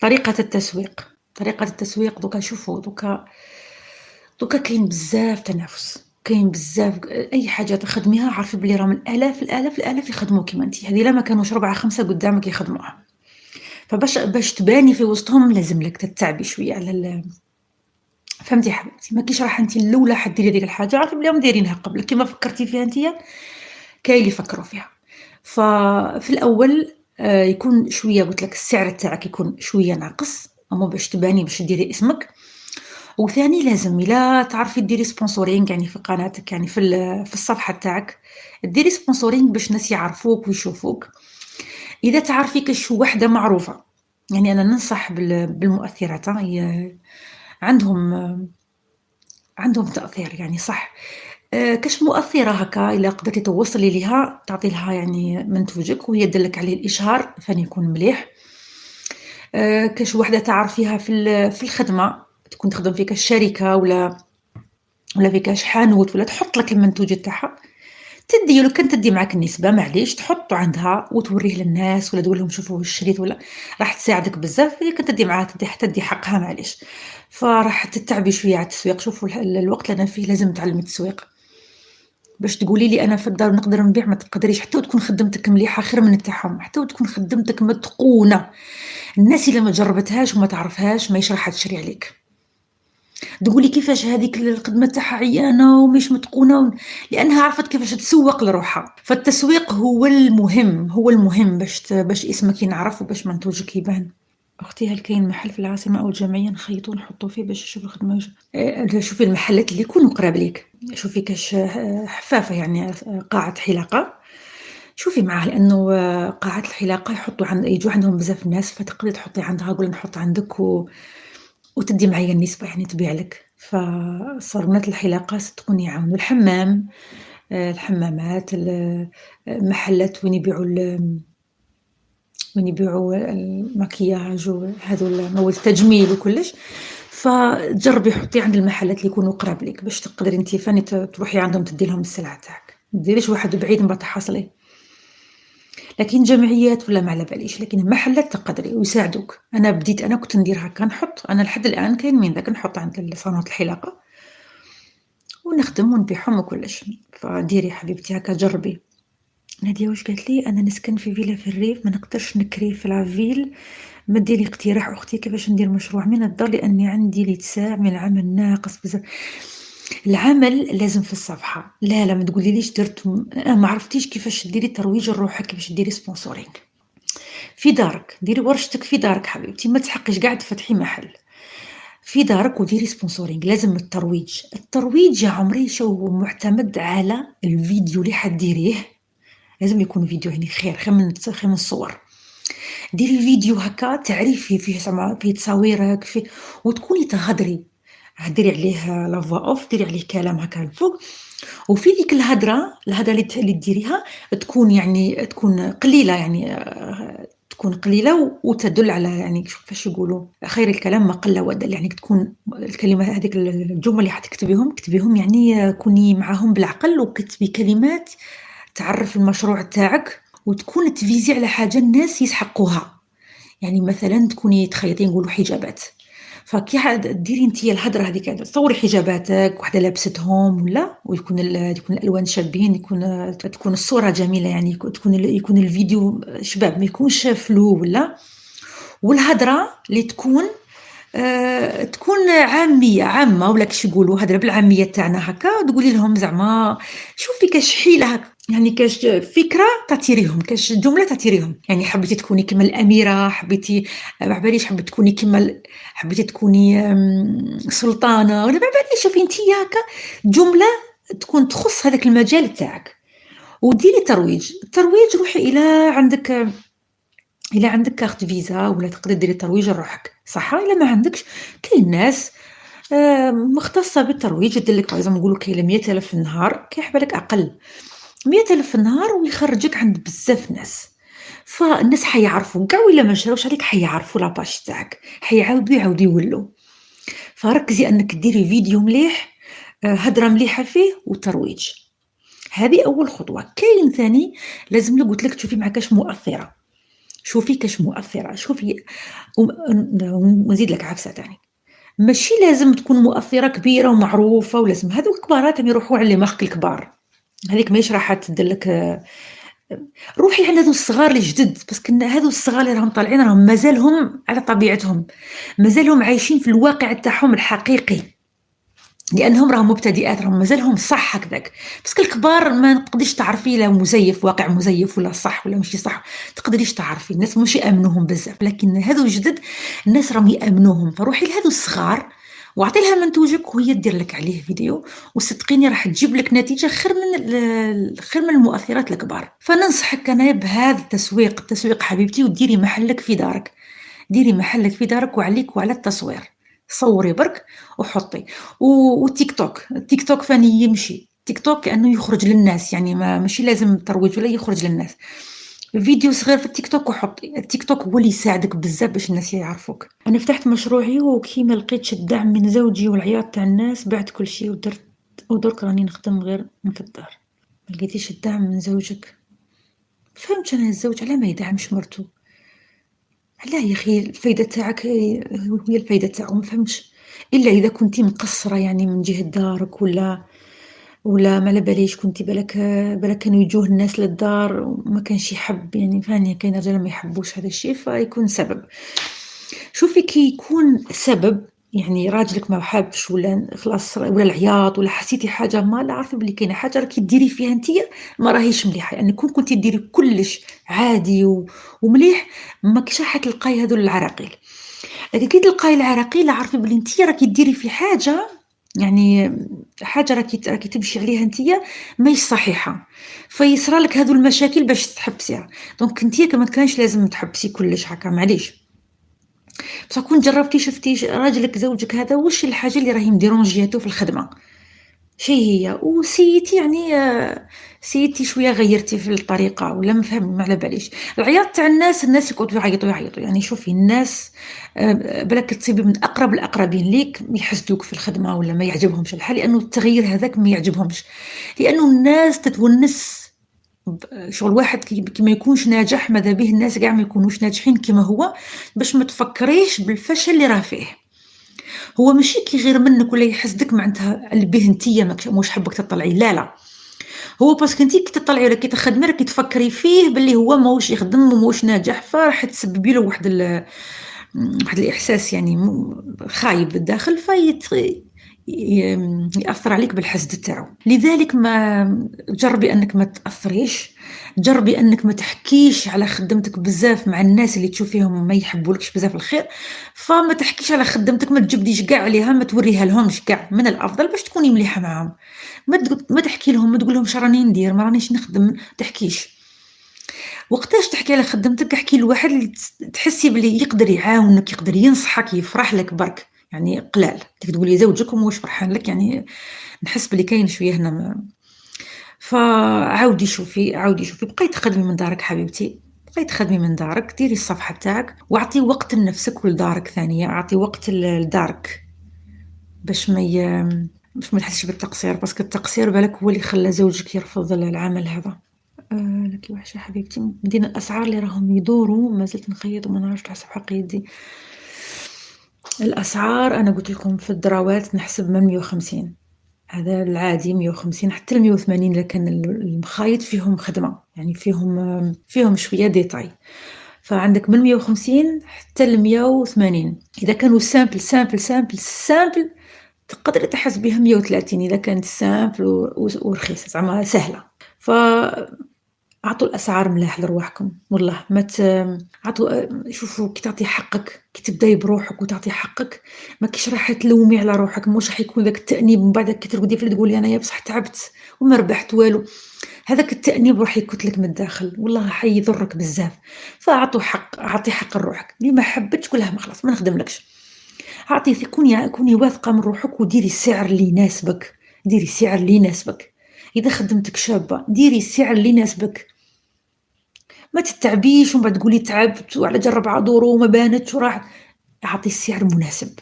طريقة التسويق دوكا شوفوا دوكا كاين بزاف تنافس، كاين بزاف أي حاجة تخدميها عرفي بلي راهم الآلاف يخدموا كيما أنتِ، هذه إلا ما كانوش 4، 5 قدامك يخدموها، فباش تباني في وسطهم لازم لك تتعبي شوية على فهمتي حبيبتي، ماكيش رايحة أنتِ الأولى حديري هذيك الحاجة، عرفي بلي راهم دايرينها قبلك، كيما فكرتي فيها نتيا كاين اللي يفكروا فيها. ففي الأول يكون شوية قلت لك السعر تاعك يكون شوية ناقص، أما باش تباني باش ديري اسمك. وثاني لازم إلا تعرفي ديري سبونسورينغ يعني في قناتك يعني في الصفحة تاعك ديري سبونسورينغ باش الناس يعرفوك ويشوفوك. إذا تعرفي كاش وحدة معروفة، يعني أنا ننصح بالمؤثرات هي عندهم تأثير يعني صح. كاش مؤثرة هكا إلا قدرتي توصلي ليها تعطي لها يعني منتوجك وهي دلك عليه الإشهار ثاني يكون مليح. كاش وحدة تعرفيها في الخدمة تكون تخدم في كاش شركة ولا في كاش حانوت ولا تحط لك المنتوج تاعها تدي لو كان تدي معاك النسبة معليش تحطه عندها وتوريه للناس ولا تقول لهم شوفوا الشريط ولا راح تساعدك بزاف. هي كنت تدي معاها تدي حقها معليش، فراح تتعبي شوية على التسويق. شوفوا الوقت اللي أنا فيه لازم نتعلم التسويق باش تقولي لي أنا في الدار نقدر نبيع ما تقدريش، حتى وتكون خدمتك مليحة خير من تاعهم، حتى وتكون خدمتك متقونة الناس إلا ما جربتهاش وما تعرفهاش ماهيش راح تشري عليك. تقولي كيفاش هذيك الخدمة تاعها عيانة ومش متقونة لأنها عرفت كيفاش تسوق لروحها. فالتسويق هو المهم باش اسمك ينعرف وباش منتوجك يبان. اختي هل كاين محل في العاصمه او الجمعيه نخيطو نحطو فيه باش نشوفو الخدمه؟ شوفي المحلات اللي يكونوا قراب ليك، شوفي كاش حفافه يعني قاعه حلاقه شوفي معاه لانه قاعه الحلاقه يجوا عندهم بزاف الناس فتقدري تحطي عندها قولي نحط عندك وتدي معايا النسبه يعني تبيع لك. فصالونات الحلاقه تكون يعاونوا الحمام الحمامات المحلات وين يبيعوا المكياج وهذو مواد التجميل وكلش. فجربي حطي عند المحلات اللي يكونوا قراب لك باش تقدري انت فاني تروحي عندهم تدي لهم السلعه تاعك، ما ديريش واحد بعيد من بعد تحصلي. لكن جمعيات ولا ما على باليش، لكن المحلات تقدري ويساعدوك. انا كنت ندير هكا نحط انا لحد الان كاين من ذاك نحط عند صالونات الحلاقه ونخدم ونبيعهم وكلش. فديري حبيبتي هكا جربي. نادية واش قالت لي انا نسكن في فيلا في الريف ما نقدرش نكري في لافيل، ما ديري اقتراح اختي كيفاش ندير مشروع من الدار لاني عندي لتساع من العمل ناقص بزاف. العمل لازم في الصفحه، لا ما تقوليليش درت ما عرفتيش كيفاش ديري ترويج لروحك، كيفاش ديري سبونسورينغ في دارك. ديري ورشتك في دارك حبيبتي، ما تحقيش قاعد تفتحي محل في دارك وديري سبونسورينغ. لازم الترويج يا عمري هو معتمد على الفيديو اللي حديريه، لازم يكون فيديو يعني خير من الصور. ديري الفيديو هكا تعرفي فيه فيه تصاويرك فيه وتكوني تهضري ديري عليه لا فوا اوف، ديري عليه كلام هكا الفوق. وفي ديك الهضره اللي ديريها تكون يعني تكون قليله يعني تكون قليله وتدل على يعني كيفاش يقولوا خير الكلام ما قل ودل، يعني تكون الكلمه هذيك الجمل اللي كتبيهم يعني كوني معاهم بالعقل وكتبي كلمات تعرف المشروع تاعك وتكون تفيزي على حاجه الناس يسحقوها. يعني مثلا تكوني تخيطي نقولوا حجابات، فكي ديري نتيا الهضره هذيك تصوري حجاباتك وحده لابستهم ولا ويكون يكون الالوان شابين، تكون الصوره جميله يعني يكون الفيديو شباب ما يكونش فلو ولا. والهضره اللي تكون عامه ولا كيش يقولوا هضره بالعاميه تاعنا هكا تقولي لهم زعما شوفي كاش حيله هكا يعني كاش فكره تعطيريهم كاش جمله تعطيريهم. يعني حبيتي تكوني كما الاميره، حبيتي ما باليش حبيتي تكوني كما حبيتي تكوني سلطانه ولا ما باليش. شوفي انت هكا جمله تكون تخص هذاك المجال تاعك وديري الترويج روحي إلا عندك كارت فيزا ولا تقدري ديري ترويج لروحك صح. إلا ما عندكش كاين ناس مختصة بالترويج يديرلك باغ اكزومبل نقولو كاين 100,000 في النهار كيحبالك أقل 100,000 في النهار ويخرجك عند بزاف ناس. فالناس حيعرفوا كاع وإلا ما شراوش عليك حيعرفوا لاباج تاعك يعاودوا يولوا. فركزي أنك ديري فيديو مليح هضرة مليحة فيه وترويج. هذه أول خطوة. كاين ثاني لازم قلت لك تشوفي معكاش مؤثرة. شوفي كاش مؤثرة، شوفي ونزيد لك عفسة تاني، ماشي لازم تكون مؤثرة كبيرة ومعروفة ولازم هاذو الكبارات راهم يروحوا على لي مارك الكبار، هاذيك ماهيش راح تدير لك روحي على هاذو الصغار اللي جدد، باسكو هاذو الصغار اللي راهم طالعين راهم مازالهم على طبيعتهم، مازالهم عايشين في الواقع تاعهم الحقيقي، لأنهم راهم مبتدئات، راهم مازالهم صح هكذاك، باسكو الكبار ما تقدريش تعرفي لا مزيف واقع مزيف ولا صح ولا ماشي صح، تقدريش تعرفي، الناس مش يأمنوهم بزاف، لكن هاذو الجدد الناس راهم يأمنوهم، فروحي لهاذو الصغار واعطي لها منتوجك وهي دير لك عليه فيديو، وصدقيني راح تجيب لك نتيجة خير من المؤثرات الكبار. فننصحك أنا بهذا التسويق حبيبتي، وديري محلك في دارك، ديري محلك في دارك وعليك وعلى التصوير، صوري برك وحطي. والتيك توك، التيك توك فاني يمشي تيك توك كأنه يخرج للناس، يعني ماشي لازم ترويج ولا يخرج للناس، فيديو صغير في التيك توك وحطي، التيك توك هو اللي يساعدك بزاف باش الناس يعرفوك. انا فتحت مشروعي وكي ما لقيتش الدعم من زوجي والعياط تاع الناس بعت كل شيء ودرك راني نخدم غير من في الدار. ما لقيتيش الدعم من زوجك؟ فهمت انا الزوج علاه ما يدعمش مرتو؟ علاه يا اخي الفايده تاعك هي الفايده تاعو؟ ما فهمتش، الا اذا كنتي مقصره يعني من جهه دارك ولا ما على باليش كنتي بالك كانوا يجوه الناس للدار وما كانش يحب، يعني فانية كاين رجال ما يحبوش هذا الشيء فيكون سبب. شوفي كي يكون سبب يعني راجلك ما حابش ولا خلاص ولا العياط ولا حسيتي حاجه ما لا عارفه بلي كاينه حاجه راكي ديري فيها نتيا ما راهيش مليحه، يعني كنتي ديري كلش عادي ومليح ما كش راح تلقاي هذول العراقيل، لكن كي تلقاي العراقيل عارفه بلي نتيا راكي ديري في حاجه، يعني حاجه راكي تمشي عليها نتيا ماهيش صحيحه، فيصرالك هذو المشاكل باش تحبسيها. دونك نتيا كما كانش لازم تحبسي كلش هكا، معليش بصح كون جربتي شفتي راجلك زوجك هذا واش الحاجه اللي راهي مديرونجياتو في الخدمه شي هي، وسيتي يعني سيتي شويه غيرتي في الطريقه ولا ما فهم ما على باليش. العياط تاع الناس اللي يقعدوا يعيطوا يعني شوفي الناس بالك تصيبي من اقرب الاقربين ليك يحسدوك في الخدمه ولا ما يعجبهمش الحال، لانه التغيير هذاك ما يعجبهمش، لانه الناس تتونس شغل واحد كي ما يكونش ناجح، ماذا به الناس كاع ما يكونوش ناجحين كما هو، باش ما تفكريش بالفشل اللي راه فيه، هو ماشي كي غير منك ولا يحسدك معناتها به نتيا مش حبك تطلعي، لا هو باسكو انتي كي تطلعي ولا كي تخدمي راكي تفكري فيه باللي هو ماهوش يخدم وماهوش ناجح، فراح تسببي له واحد الاحساس يعني خايب بالداخل يأثر عليك بالحسد تاعو. لذلك ما جربي انك ما تأثريش، جربي انك ما تحكيش على خدمتك بزاف مع الناس اللي تشوفيهم ما يحبولكش بزاف الخير، فما تحكيش على خدمتك، ما تجبديش كاع عليها، ما توريها لهمش كاع، من الافضل باش تكوني مليحه معاهم ما تحكي لهم، ما تقول لهم راني ندير ما رانيش نخدم، تحكيش. وقتاش تحكي على خدمتك احكي لواحد اللي تحسي بلي يقدر يعاونك يقدر ينصحك يفرح لك برك، يعني قلال تقولي زوجك ومش فرحان لك، يعني نحس بلي كاين شويه هنا فعاودي شوفي بقيت تخدمي من دارك حبيبتي، بقيت تخدمي من دارك، ديري الصفحه تاعك واعطي وقت لنفسك ولدارك، ثانيه اعطي وقت لدارك باش ما تحسش بالتقصير، باسكو التقصير بالك هو اللي خلى زوجك يرفض العمل هذا. لكي وحشة حبيبتي بدينا الأسعار اللي راهم يدوروا ما زلت نخيط وما نعرفش حسب حق يدي. الأسعار أنا قلت لكم في الدراوات نحسب من 150، هذا العادي 150 حتى 180 لكن المخايط فيهم خدمة يعني فيهم شوية ديتاي، فعندك من 150 حتى 180 إذا كانوا سامبل تقدري تحسبيها 130 إذا كانت سامبل ورخيصة زعما سهلة. عطوا الأسعار ملاح لرواحكم والله، ما عطوا شوفوا كي تعطي حقك، كي تبداي بروحك وتعطي حقك ما كيش راح تلومي على روحك، مش راح يكون ذاك التأنيب من بعد كي ترقدي في تقولي أنا يا بصح تعبت وما ربحت والو، هذاك التأنيب راح يكتلك من الداخل والله حيضرك بزاف. فأعطوا حق، أعطي حق لروحك، اللي ما حبتش قولها ما خلاص ما نخدملكش، أعطي كوني واثقة من روحك وديري السعر اللي يناسبك، ديري السعر اللي يناسبك، إذا خدمتك شابة ديري السعر اللي يناسبك، ما تتعبيش ومن بعد تقولي تعبت وعلى جرب عذورو وما بانتش وراح، اعطي السعر مناسب.